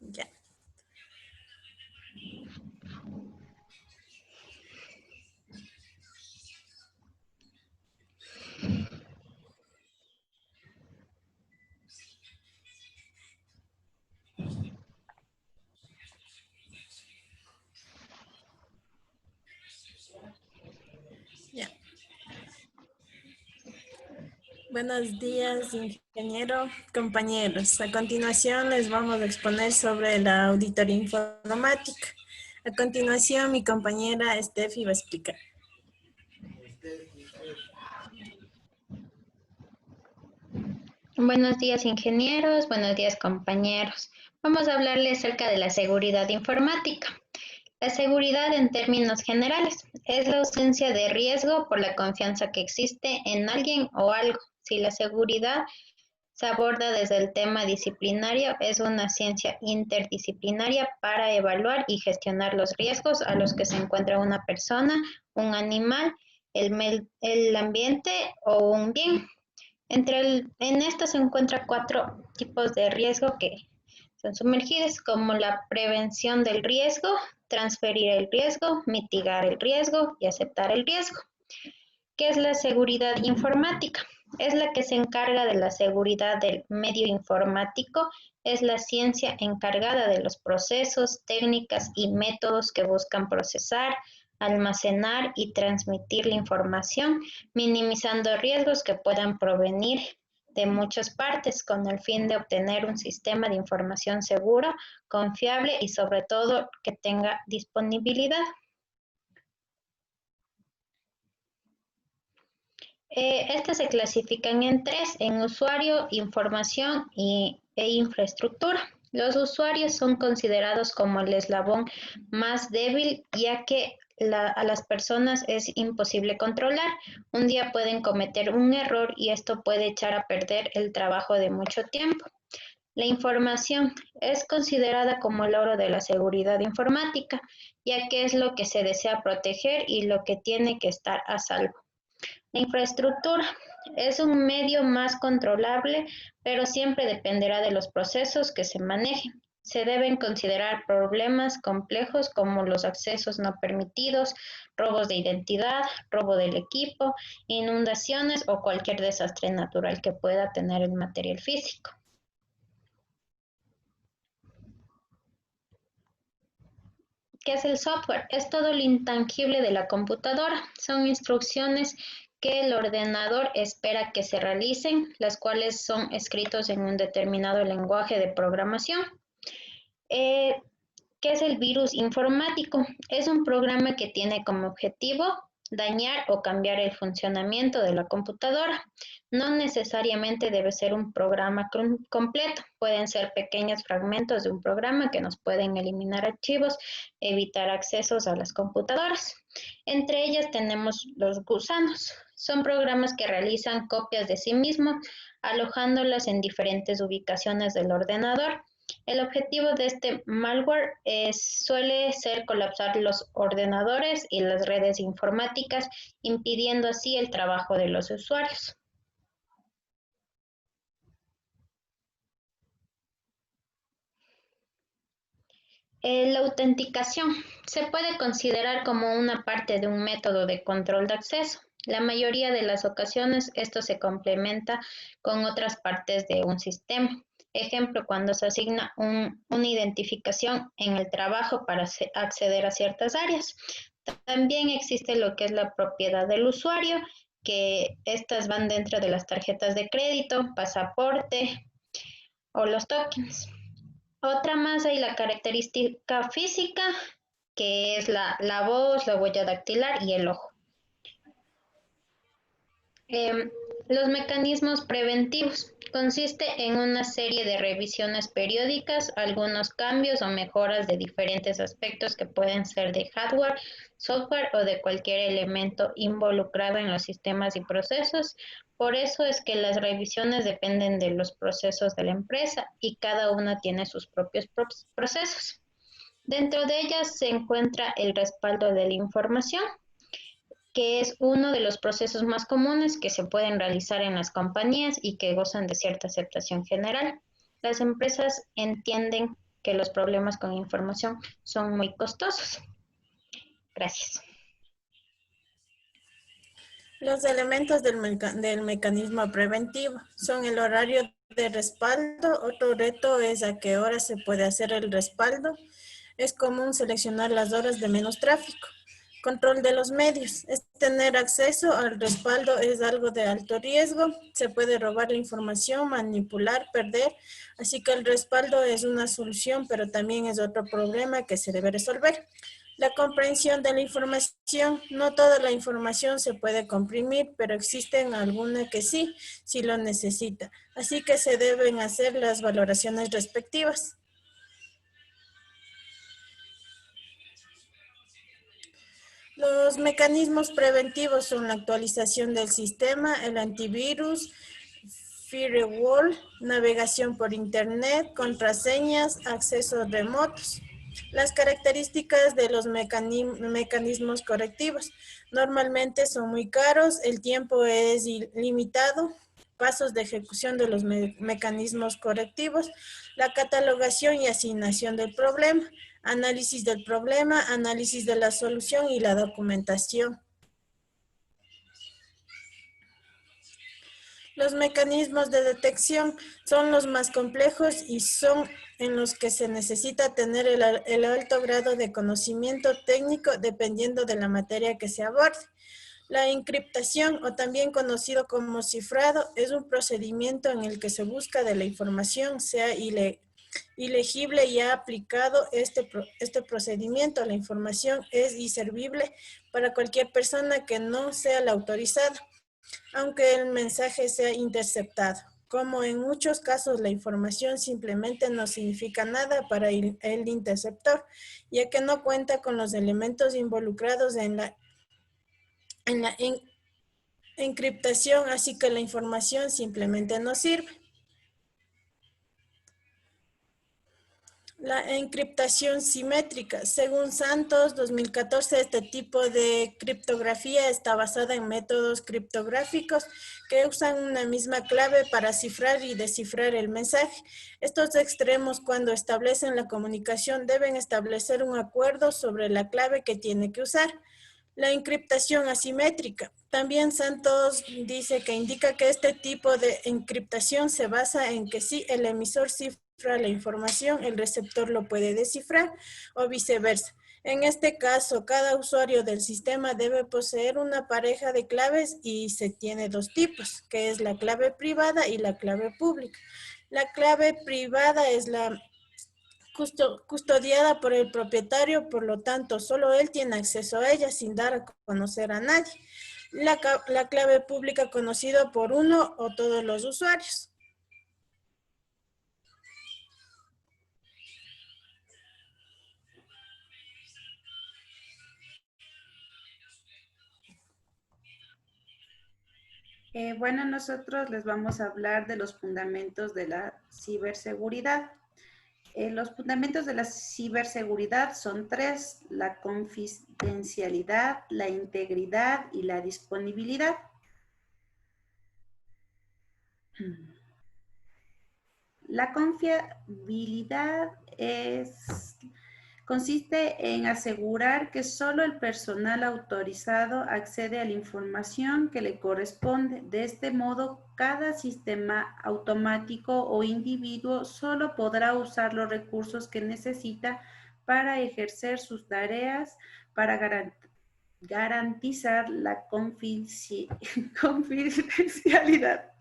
Ya. Ya. Buenos días, ingeniero, compañeros. A continuación les vamos a exponer sobre la auditoría informática. A continuación mi compañera Steffi va a explicar. Buenos días, ingenieros. Buenos días, compañeros. Vamos a hablarles acerca de la seguridad informática. La seguridad, en términos generales, es la ausencia de riesgo por la confianza que existe en alguien o algo. Si la seguridad se aborda desde el tema disciplinario, es una ciencia interdisciplinaria para evaluar y gestionar los riesgos a los que se encuentra una persona, un animal, el ambiente o un bien. En esta se encuentran 4 tipos de riesgo que son sumergidos, como la prevención del riesgo, transferir el riesgo, mitigar el riesgo y aceptar el riesgo. ¿Qué es la seguridad informática? Es la que se encarga de la seguridad del medio informático, es la ciencia encargada de los procesos, técnicas y métodos que buscan procesar, almacenar y transmitir la información, minimizando riesgos que puedan provenir de muchas partes con el fin de obtener un sistema de información seguro, confiable y sobre todo que tenga disponibilidad. Estas se clasifican en 3, en usuario, información e infraestructura. Los usuarios son considerados como el eslabón más débil, ya que a las personas es imposible controlar. Un día pueden cometer un error y esto puede echar a perder el trabajo de mucho tiempo. La información es considerada como el oro de la seguridad informática, ya que es lo que se desea proteger y lo que tiene que estar a salvo. La infraestructura es un medio más controlable, pero siempre dependerá de los procesos que se manejen. Se deben considerar problemas complejos como los accesos no permitidos, robos de identidad, robo del equipo, inundaciones o cualquier desastre natural que pueda tener el material físico. ¿Qué es el software? Es todo lo intangible de la computadora. Son instrucciones que el ordenador espera que se realicen, las cuales son escritos en un determinado lenguaje de programación. ¿Qué es el virus informático? Es un programa que tiene como objetivo dañar o cambiar el funcionamiento de la computadora. No necesariamente debe ser un programa completo. Pueden ser pequeños fragmentos de un programa que nos pueden eliminar archivos, evitar accesos a las computadoras. Entre ellas tenemos los gusanos. Son programas que realizan copias de sí mismos, alojándolas en diferentes ubicaciones del ordenador. El objetivo de este malware suele ser colapsar los ordenadores y las redes informáticas, impidiendo así el trabajo de los usuarios. La autenticación se puede considerar como una parte de un método de control de acceso. La mayoría de las ocasiones esto se complementa con otras partes de un sistema. Ejemplo, cuando se asigna una identificación en el trabajo para acceder a ciertas áreas. También existe lo que es la propiedad del usuario, que estas van dentro de las tarjetas de crédito, pasaporte o los tokens. Otra más hay la característica física, que es la voz, la huella dactilar y el ojo. Los mecanismos preventivos consiste en una serie de revisiones periódicas, algunos cambios o mejoras de diferentes aspectos que pueden ser de hardware, software o de cualquier elemento involucrado en los sistemas y procesos. Por eso es que las revisiones dependen de los procesos de la empresa y cada una tiene sus propios procesos. Dentro de ellas se encuentra el respaldo de la información, que es uno de los procesos más comunes que se pueden realizar en las compañías y que gozan de cierta aceptación general. Las empresas entienden que los problemas con información son muy costosos. Gracias. Los elementos del mecanismo preventivo son el horario de respaldo. Otro reto es a qué hora se puede hacer el respaldo. Es común seleccionar las horas de menos tráfico. Control de los medios. Es tener acceso al respaldo, es algo de alto riesgo. Se puede robar la información, manipular, perder. Así que el respaldo es una solución, pero también es otro problema que se debe resolver. La comprensión de la información. No toda la información se puede comprimir, pero existen algunas que sí, si lo necesita. Así que se deben hacer las valoraciones respectivas. Los mecanismos preventivos son la actualización del sistema, el antivirus, firewall, navegación por internet, contraseñas, accesos remotos. Las características de los mecanismos correctivos. Normalmente son muy caros, el tiempo es limitado, pasos de ejecución de los mecanismos correctivos, la catalogación y asignación del problema, análisis del problema, análisis de la solución y la documentación. Los mecanismos de detección son los más complejos y son en los que se necesita tener el alto grado de conocimiento técnico dependiendo de la materia que se aborde. La encriptación, o también conocido como cifrado, es un procedimiento en el que se busca de la información sea ilegible y ha aplicado este procedimiento. La información es inservible para cualquier persona que no sea la autorizada, aunque el mensaje sea interceptado. Como en muchos casos, la información simplemente no significa nada para el interceptor, ya que no cuenta con los elementos involucrados en la encriptación, así que la información simplemente no sirve. La encriptación simétrica. Según Santos, 2014, este tipo de criptografía está basada en métodos criptográficos que usan una misma clave para cifrar y descifrar el mensaje. Estos extremos, cuando establecen la comunicación, deben establecer un acuerdo sobre la clave que tiene que usar. La encriptación asimétrica. También Santos dice que indica que este tipo de encriptación se basa en que si el emisor cifra la información, el receptor lo puede descifrar o viceversa. En este caso, cada usuario del sistema debe poseer una pareja de claves y se tiene dos tipos, que es la clave privada y la clave pública. La clave privada es la custodiada por el propietario, por lo tanto, solo él tiene acceso a ella sin dar a conocer a nadie. La clave pública conocida por uno o todos los usuarios. Bueno, nosotros les vamos a hablar de los fundamentos de la ciberseguridad. Los fundamentos de la ciberseguridad son tres: la confidencialidad, la integridad y la disponibilidad. La confiabilidad consiste en asegurar que solo el personal autorizado accede a la información que le corresponde. De este modo, cada sistema automático o individuo solo podrá usar los recursos que necesita para ejercer sus tareas, para garantizar la confidencialidad.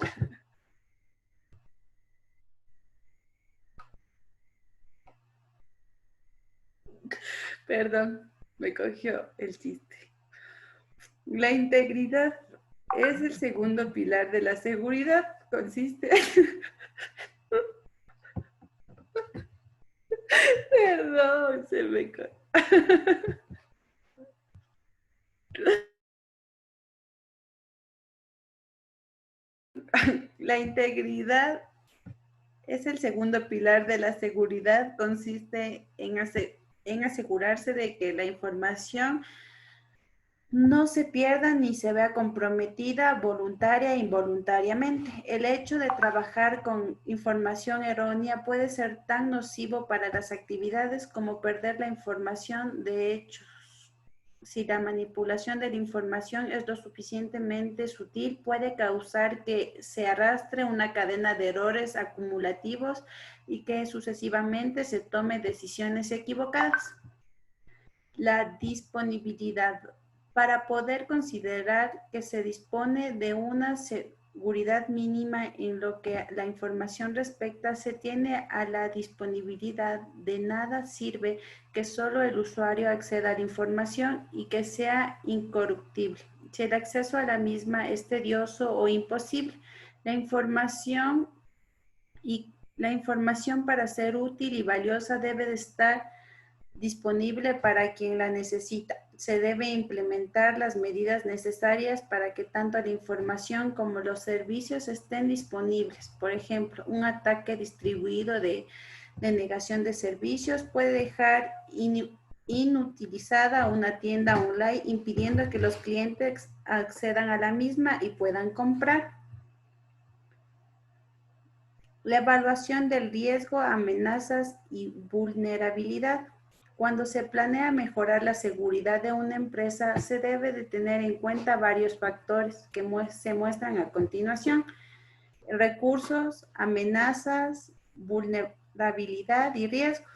Perdón, me cogió el chiste. La integridad es el segundo pilar de la seguridad. Consiste... Perdón, se me cogió. La integridad es el segundo pilar de la seguridad. Consiste en asegurarse de que la información no se pierda ni se vea comprometida voluntaria e involuntariamente. El hecho de trabajar con información errónea puede ser tan nocivo para las actividades como perder la información de hecho. Si la manipulación de la información es lo suficientemente sutil, puede causar que se arrastre una cadena de errores acumulativos y que sucesivamente se tome decisiones equivocadas. La disponibilidad. Para poder considerar que se dispone de una seguridad mínima en lo que la información respecta, se tiene a la disponibilidad. De nada sirve que solo el usuario acceda a la información y que sea incorruptible, si el acceso a la misma es tedioso o imposible. La información para ser útil y valiosa debe de estar disponible para quien la necesita. Se debe implementar las medidas necesarias para que tanto la información como los servicios estén disponibles. Por ejemplo, un ataque distribuido de negación de servicios puede dejar inutilizada una tienda online, impidiendo que los clientes accedan a la misma y puedan comprar. La evaluación del riesgo, amenazas y vulnerabilidad. Cuando se planea mejorar la seguridad de una empresa, se debe de tener en cuenta varios factores que se muestran a continuación: recursos, amenazas, vulnerabilidad y riesgos.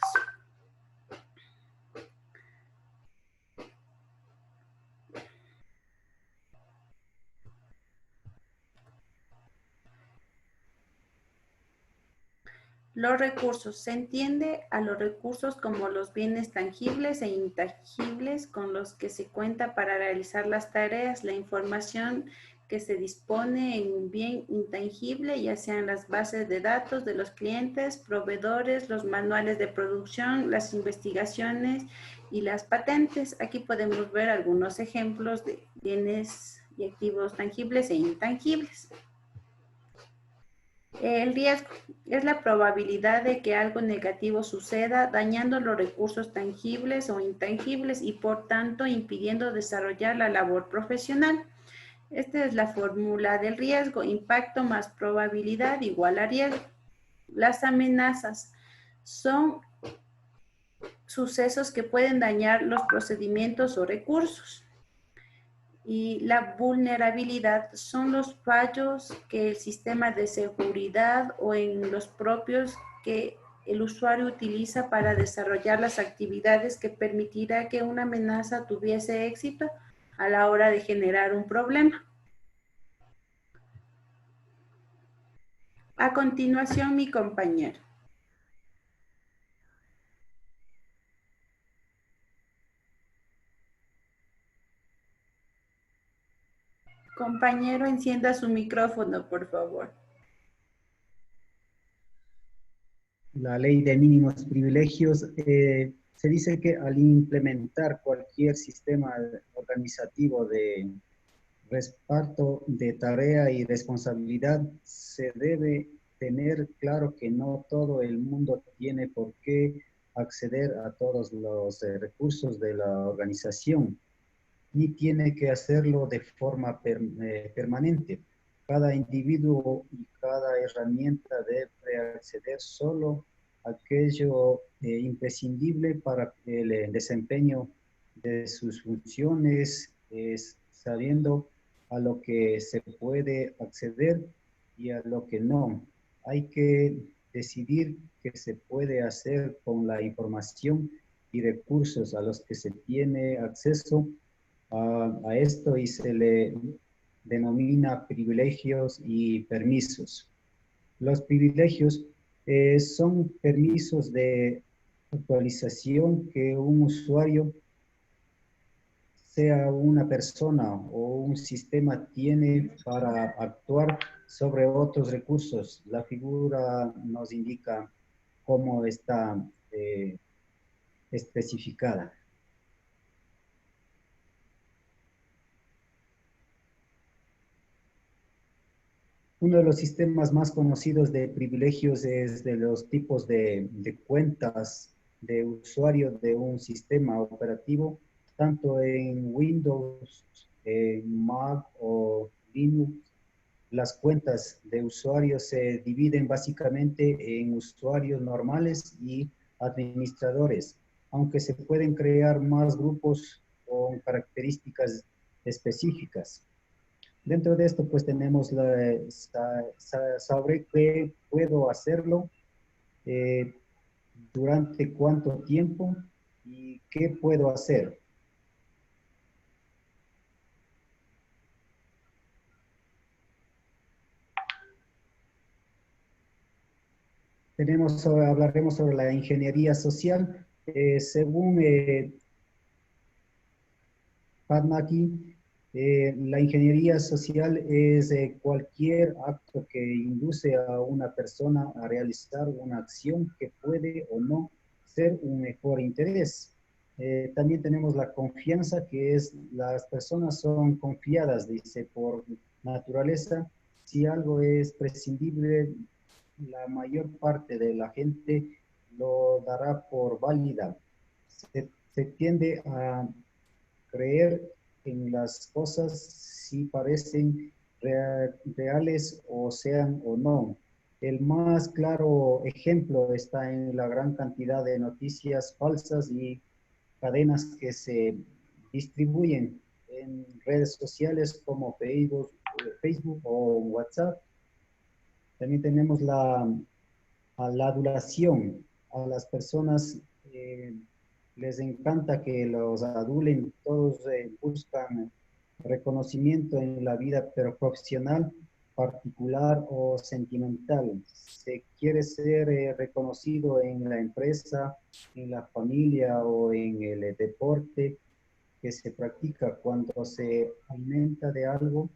Los recursos. Se entiende a los recursos como los bienes tangibles e intangibles con los que se cuenta para realizar las tareas. La información que se dispone en un bien intangible, ya sean las bases de datos de los clientes, proveedores, los manuales de producción, las investigaciones y las patentes. Aquí podemos ver algunos ejemplos de bienes y activos tangibles e intangibles. El riesgo es la probabilidad de que algo negativo suceda, dañando los recursos tangibles o intangibles y por tanto impidiendo desarrollar la labor profesional. Esta es la fórmula del riesgo: impacto más probabilidad igual a riesgo. Las amenazas son sucesos que pueden dañar los procedimientos o recursos. Y la vulnerabilidad son los fallos que el sistema de seguridad o en los propios que el usuario utiliza para desarrollar las actividades que permitirá que una amenaza tuviese éxito a la hora de generar un problema. A continuación, mi compañero. Compañero, encienda su micrófono, por favor. La ley de mínimos privilegios, se dice que al implementar cualquier sistema organizativo de reparto de tarea y responsabilidad, se debe tener claro que no todo el mundo tiene por qué acceder a todos los recursos de la organización, ni tiene que hacerlo de forma permanente. Cada individuo y cada herramienta debe acceder solo a aquello imprescindible para el desempeño de sus funciones, sabiendo a lo que se puede acceder y a lo que no. Hay que decidir qué se puede hacer con la información y recursos a los que se tiene acceso a esto, y se le denomina privilegios y permisos. Los privilegios son permisos de actualización que un usuario, sea una persona o un sistema, tiene para actuar sobre otros recursos. La figura nos indica cómo está especificada. Uno de los sistemas más conocidos de privilegios es de los tipos de cuentas de usuario de un sistema operativo. tanto en Windows, en Mac o Linux, las cuentas de usuarios se dividen básicamente en usuarios normales y administradores, aunque se pueden crear más grupos con características específicas. Dentro de esto, pues tenemos sobre qué puedo hacerlo, eh, durante cuánto tiempo y qué puedo hacer. Hablaremos sobre la ingeniería social. Según Pat McKee, la ingeniería social es cualquier acto que induce a una persona a realizar una acción que puede o no ser un mejor interés. También tenemos la confianza, que es las personas son confiadas, dice, por naturaleza. Si algo es prescindible, la mayor parte de la gente lo dará por válida. Se tiende a creer en las cosas si parecen reales o sean o no. El más claro ejemplo está en la gran cantidad de noticias falsas y cadenas que se distribuyen en redes sociales como Facebook o WhatsApp. También tenemos la adulación. A las personas les encanta que los adulen, todos buscan reconocimiento en la vida profesional, particular o sentimental. Se quiere ser reconocido en la empresa, en la familia o en el deporte que se practica. Cuando se alimenta de algo,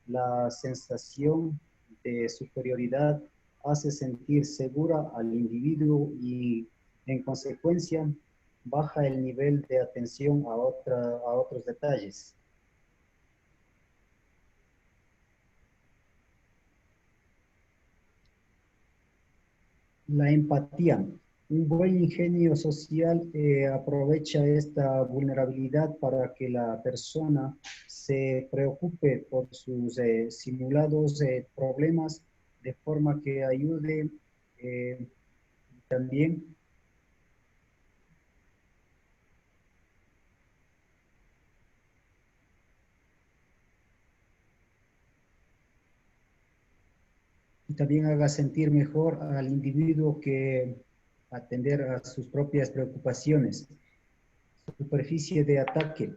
la sensación de superioridad hace sentir segura al individuo y, en consecuencia, baja el nivel de atención a otros detalles. La empatía. Un buen ingenio social aprovecha esta vulnerabilidad para que la persona se preocupe por sus simulados problemas, de forma que ayude también y también haga sentir mejor al individuo que atender a sus propias preocupaciones. Superficie de ataque.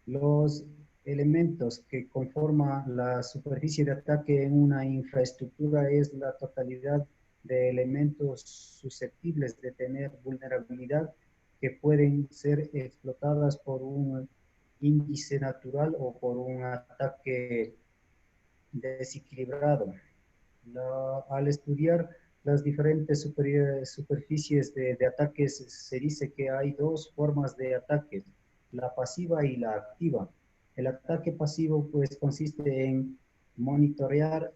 Los elementos que conforman la superficie de ataque en una infraestructura es la totalidad de elementos susceptibles de tener vulnerabilidad que pueden ser explotadas por un índice natural o por un ataque desequilibrado. Al estudiar las diferentes superficies de ataques, se dice que hay dos formas de ataques, la pasiva y la activa. El ataque pasivo pues consiste en monitorear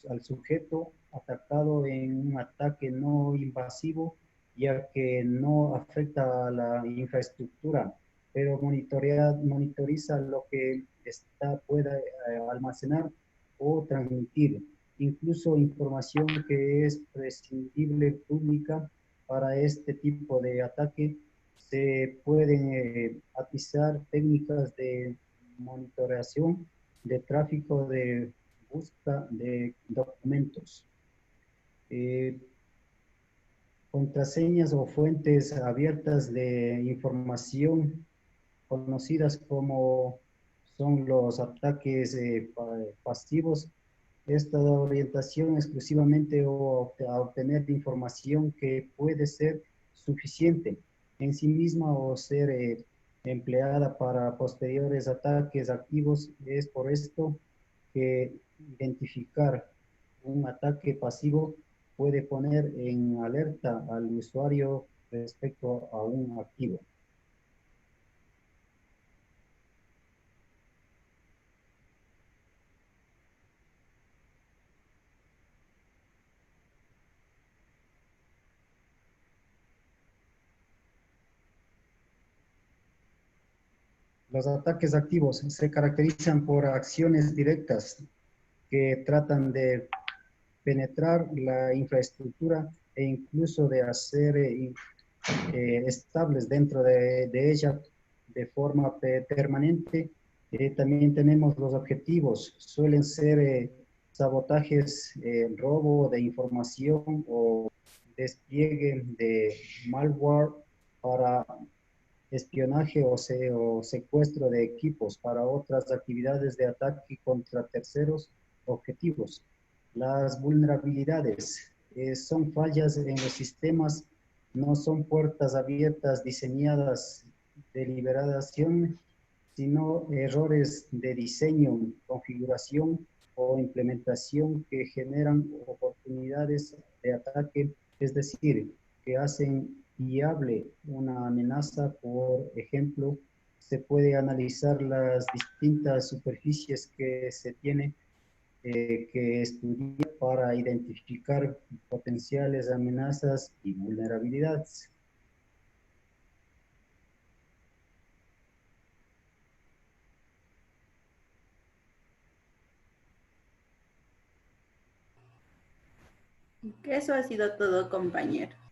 al sujeto atacado en un ataque no invasivo, ya que no afecta a la infraestructura, pero monitoriza lo que pueda almacenar o transmitir, incluso información que es prescindible pública. Para este tipo de ataque se pueden atizar técnicas de monitoreación de tráfico de busca de documentos. Contraseñas o fuentes abiertas de información conocidas como son los ataques pasivos. Esta orientación exclusivamente a obtener información que puede ser suficiente en sí misma o ser empleada para posteriores ataques activos. Es por esto que identificar un ataque pasivo puede poner en alerta al usuario respecto a un activo. Los ataques activos se caracterizan por acciones directas que tratan de penetrar la infraestructura e incluso de hacer estables dentro de ella de forma permanente. También tenemos los objetivos, suelen ser sabotajes, robo de información o despliegue de malware para espionaje o secuestro de equipos para otras actividades de ataque contra terceros objetivos. Las vulnerabilidades son fallas en los sistemas, no son puertas abiertas diseñadas de liberación, sino errores de diseño, configuración o implementación que generan oportunidades de ataque, es decir, que hacen viable una amenaza. Por ejemplo, se puede analizar las distintas superficies que se tiene que estudiar para identificar potenciales amenazas y vulnerabilidades. Eso ha sido todo, compañeros.